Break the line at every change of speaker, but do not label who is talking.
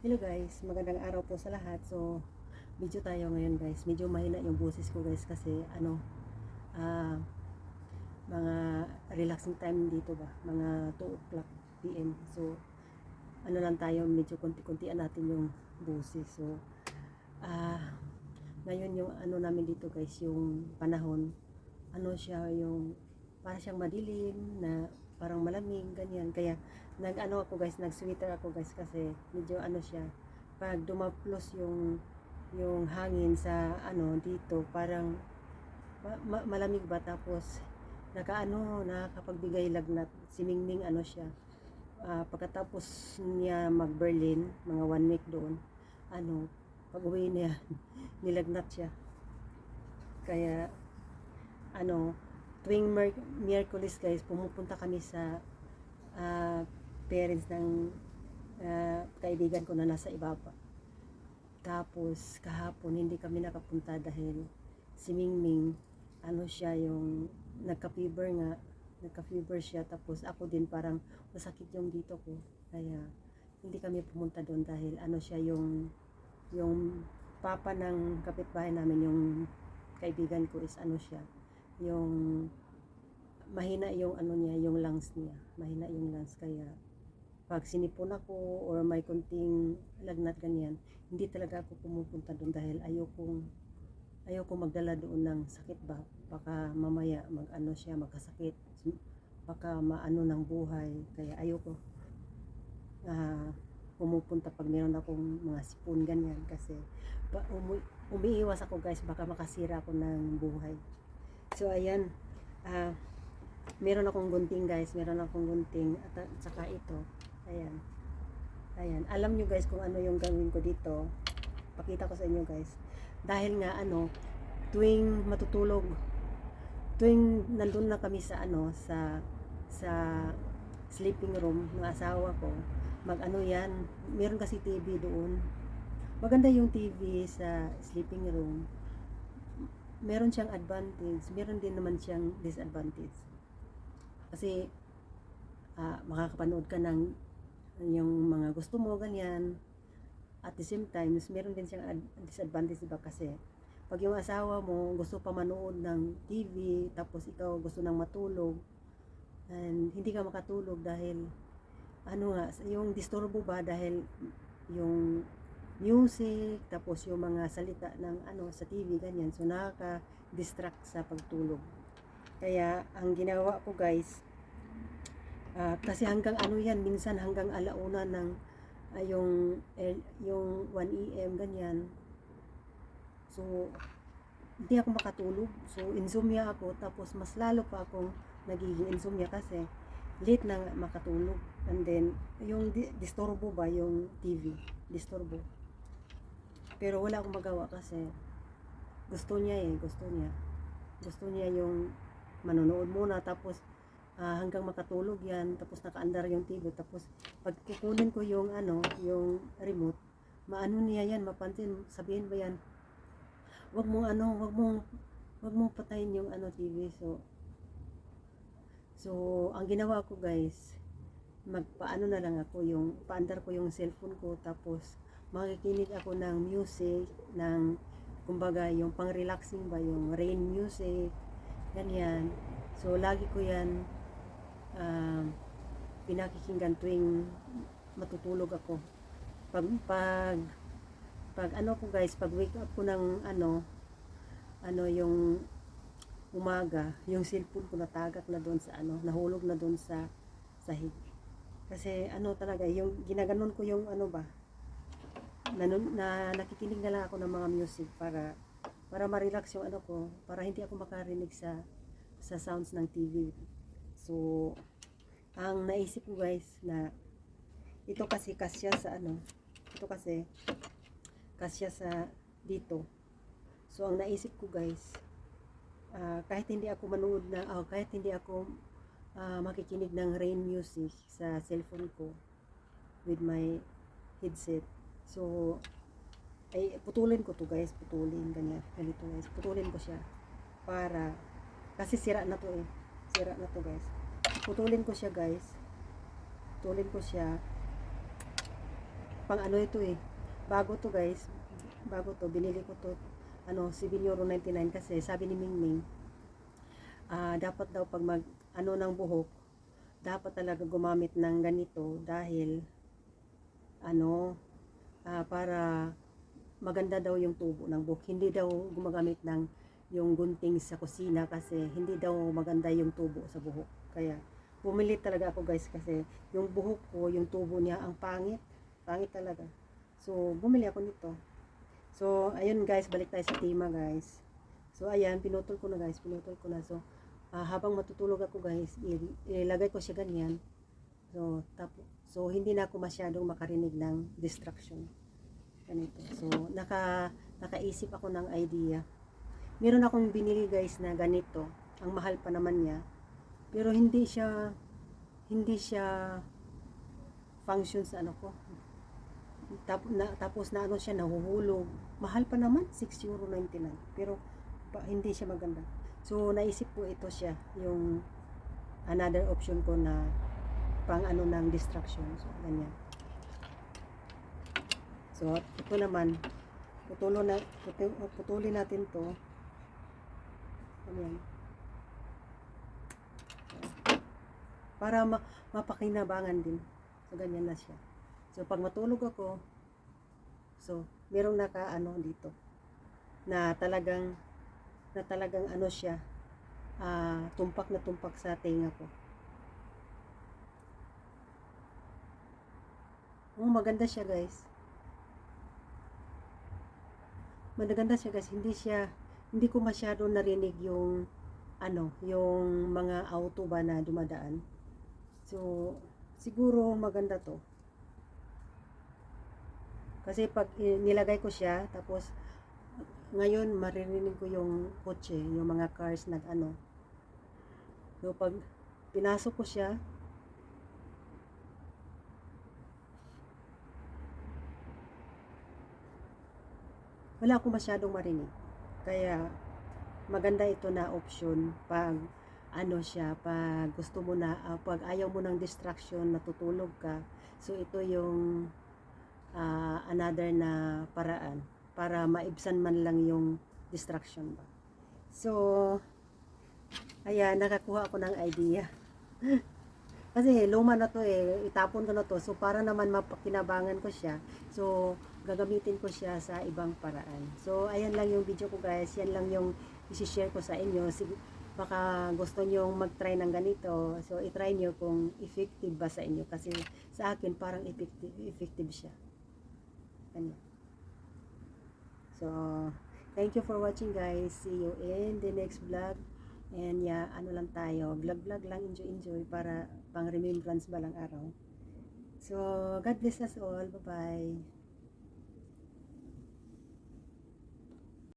Hello guys, magandang araw po sa lahat. So, video tayo ngayon guys. Medyo mahina yung boses ko guys kasi ah, mga relaxing time dito ba, mga 2 o'clock PM. So, ano lang tayo, medyo konti-kontian natin yung boses. So, ah, ngayon yung ano namin dito guys, yung panahon, ano siya yung para siyang madilim na parang malamig ganyan. Kaya nag-ano ako guys, nag-sweater ako guys kasi medyo ano siya, pag dumaplos yung hangin sa ano dito parang malamig ba, tapos nakakapagbigay lagnat, simingning ano siya. Pagkatapos niya mag Berlin mga 1 week doon, ano pag uwi niya nilagnat siya. Kaya ano, tuwing Miyerkules guys, pumupunta kami sa parents ng kaibigan ko na nasa ibaba. Tapos kahapon hindi kami nakapunta dahil si Mingming, ano siya yung nagka-fever siya, tapos ako din parang masakit yung dito ko. Kaya hindi kami pumunta doon dahil ano siya yung papa ng kapitbahay namin, yung kaibigan ko is ano siya, yung mahina yung ano niya, yung lungs niya. Mahina yung lungs, kaya pag sinipon ako or may kunting lagnat ganyan, hindi talaga ako pumupunta doon dahil ayoko magdala doon ng sakit ba. Baka mamaya mag ano siya, magkasakit. Baka maano ng buhay. Kaya ayoko pumupunta pag meron akong mga sipon ganyan kasi umiiwas ako guys, baka makasira ako ng buhay. So ayan, ah, meron akong gunting guys, meron akong gunting at saka ito, ayan, ayan, alam nyo guys kung ano yung gawin ko dito, pakita ko sa inyo guys. Dahil nga ano, tuwing matutulog, tuwing nandun na kami sa ano, sa sleeping room ng asawa ko, mag ano yan, meron kasi TV doon, maganda yung TV sa sleeping room. Meron siyang advantage, meron din naman siyang disadvantage. Kasi makakapanood ka ng yung mga gusto mo ganyan. At the same time, meron din siyang disadvantage, diba? Kasi pag yung asawa mo gusto pa manood ng TV, tapos ikaw gusto nang matulog, and hindi ka makatulog dahil ano nga, yung disturbo ba, dahil yung music, tapos yung mga salita ng ano sa TV ganyan, so nakaka-distract sa pagtulog. Kaya ang ginawa ko guys, kasi hanggang ano yan, minsan hanggang alauna ng yung 1 AM ganyan. So hindi ako makatulog. So insomnia ako, tapos mas lalo pa akong nagiging insomnia kasi late na makatulog. And then yung disturbo ba yung TV, disturbo. Pero wala akong magawa kasi gusto niya gusto niya yung manonood muna, tapos hanggang makatulog yan, tapos nakaandar yung TV, tapos pag kukunin ko yung ano, yung remote, maano niya yan, mapansin, sabihin ba yan, wag mong ano, wag mong patayin yung ano TV. So ang ginawa ko guys, magpaano na lang ako, yung paandar ko yung cellphone ko, tapos makikinig ako ng music, ng kumbaga yung pang relaxing ba, yung rain music ganyan. So lagi ko yan pinakikinggan tuwing matutulog ako. Pag pag ano ko guys, pag wake up ko ng ano yung umaga, yung cellphone ko natagak na doon sa ano, nahulog na doon sa sahig. Kasi ano talaga, yung ginaganon ko yung ano ba, nakikinig na lang ako ng mga music para ma-relax yung ano ko, para hindi ako makarinig sa sounds ng TV. So ang naisip ko guys na ito kasi kasya sa ano, ito kasi kasya sa dito. So ang naisip ko guys, kahit hindi ako manood na, kahit hindi ako makikinig ng rain music sa cellphone ko with my headset, so ay putulin ko to guys, putulin ganyan, ganito guys, putulin ko siya para, kasi sira na to sira na to guys. Putulin ko siya guys, putulin ko siya pang ano ito eh. Bago to guys. Bago to. Binili ko to. Ano, 7.99 kasi sabi ni Mingming, dapat daw pag mag, ano ng buhok, dapat talaga gumamit ng ganito dahil, ano, para maganda daw yung tubo ng buhok. Hindi daw gumagamit ng yung gunting sa kusina kasi hindi daw maganda yung tubo sa buhok. Kaya, bumili talaga ako guys kasi yung buhok ko, yung tubo niya, ang pangit. Pangit talaga. So, bumili ako nito. So, ayun guys, balik tayo sa tema guys. So, ayan, pinutol ko na guys, pinutol ko na. So, habang matutulog ako guys, ilagay ko siya ganyan. So, hindi na ako masyadong makarinig ng distraction. Ganito. So, nakaisip ako ng idea. Meron akong binili guys na ganito. Ang mahal pa naman niya. Pero hindi siya function sa ano ko. Tapos na ano siya, nahuhulog. Mahal pa naman, €6.99. Pero hindi siya maganda. So naisip ko ito siya, yung another option ko na pang ano ng distraction. So ganyan. So ito naman, putulin natin to. Ganyan. Para mapakinabangan din. So ganyan na siya. So pag matulog ako, so merong naka-ano dito na talagang ano siya, tumpak na tumpak sa tenga ko. Maganda siya guys. Maganda siya guys. Hindi ko masyado narinig yung ano, yung mga auto ba na dumadaan. So siguro maganda to. Kasi pag nilagay ko siya, tapos ngayon maririnig ko yung kotse, yung mga cars nag ano. So pag pinasok ko siya, wala akong masyadong marinig. Kaya maganda ito na option pag ano siya, pag gusto mo na, pag ayaw mo ng distraction, natutulog ka. So ito yung another na paraan para maibsan man lang yung distraction ba. So ayan, nakakuha ako ng idea. Kasi luma na to eh, itapon ko na to. So para naman mapakinabangan ko siya, so gagamitin ko siya sa ibang paraan. So ayan lang yung video ko guys, yan lang yung i-share ko sa inyo. Baka gusto nyo mag-try ng ganito, so i-try nyo kung effective ba sa inyo. Kasi sa akin parang effective siya. Ano. So, thank you for watching guys. See you in the next vlog. And yeah, ano lang tayo, vlog lang, enjoy para pang remembrance ba lang araw. So, God bless us all. Bye-bye.